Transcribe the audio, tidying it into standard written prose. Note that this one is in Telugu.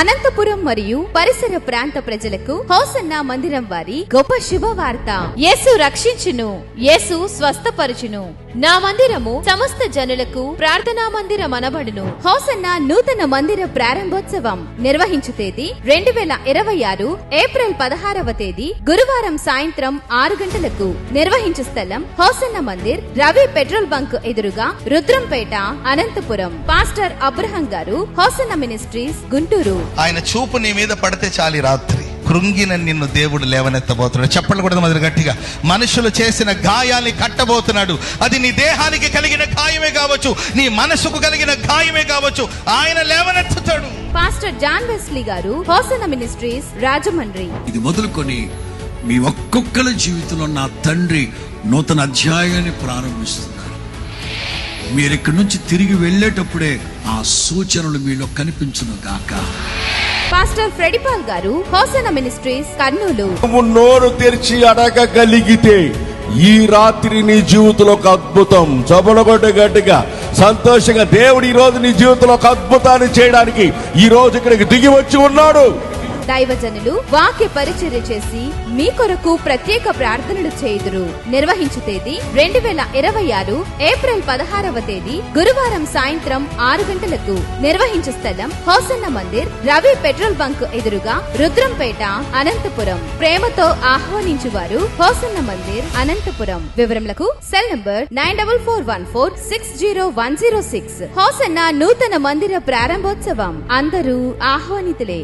అనంతపురం మరియు పరిసర ప్రాంత ప్రజలకు హోసన్న మందిరం వారి గొప్ప శుభవార్త. యేసు రక్షించును, యేసు స్వస్థపరచును. నా మందిరము సమస్త జనులకు ప్రార్థనా మందిరం అనబడును. హోసన్న నూతన మందిర ప్రారంభోత్సవం నిర్వహించు తేదీ 2026 ఏప్రిల్ 16వ తేదీ గురువారం సాయంత్రం 6 గంటలకు. నిర్వహించు స్థలం Hosanna Mandir, Ravi petrol bunk ఎదురుగా, రుద్రంపేట, అనంతపురం. పాస్టర్ అబ్రహం గారు, హోసన్న మినిస్ట్రీస్, గుంటూరు. ఆయన చూపు నీ మీద పడితే చాలి, రాత్రి కృంగిన నిన్ను దేవుడు లేవనెత్తబోతున్నాడు. చెప్పలు కూడా మొదలు గట్టిగా. మనుషులు చేసిన గాయాల్ని కట్టబోతున్నాడు. అది నీ దేహానికి కలిగిన గాయమే కావచ్చు, నీ మనసుకు కలిగిన గాయమే కావచ్చు, ఆయన లేవనెత్తుతాడు. పాస్టర్ జాన్ వెస్లీ గారు, హోసన్న మినిస్ట్రీస్, రాజమండ్రి. ఇది మొదలుకొని మీ ఒక్కొక్కరి జీవితంలో నా తండ్రి నూతన అధ్యాయాన్ని ప్రారంభిస్తున్నారు. మీరు ఇక్కడి నుంచి తిరిగి వెళ్ళేటప్పుడే ఆ సూచనలు మీలో కనిపించును గాక. పాస్టర్ ఫ్రెడిపాల్ గారు, హోసన్న మినిస్ట్రీస్, కర్నూలు. నోరు తెరిచి అడగగలిగితే ఈ రాత్రి నీ జీవితంలో ఒక అద్భుతం. జబలగొట్టే గట్టిగా సంతోషంగా దేవుడు ఈ రోజు నీ జీవితంలో ఒక అద్భుతాన్ని చేయడానికి ఈ రోజు ఇక్కడికి దిగి వచ్చి ఉన్నాడు. దైవజనులు వాక్య పరిచర్య చేసి మీ కొరకు ప్రత్యేక ప్రార్థనలు చేయుదురు. నిర్వహించు తేదీ 2026 ఏప్రిల్ 16వ తేదీ గురువారం సాయంత్రం 6 గంటలకు. నిర్వహించు స్థలం Hosanna Mandir, Ravi petrol bunk ఎదురుగా, రుద్రంపేట, అనంతపురం. ప్రేమతో ఆహ్వానించువారు హోసన్న మందిర్, అనంతపురం. వివరములకు సెల్ నంబర్ 9441460106. హోసన్న నూతన మందిర ప్రారంభోత్సవం. అందరూ ఆహ్వానితులే.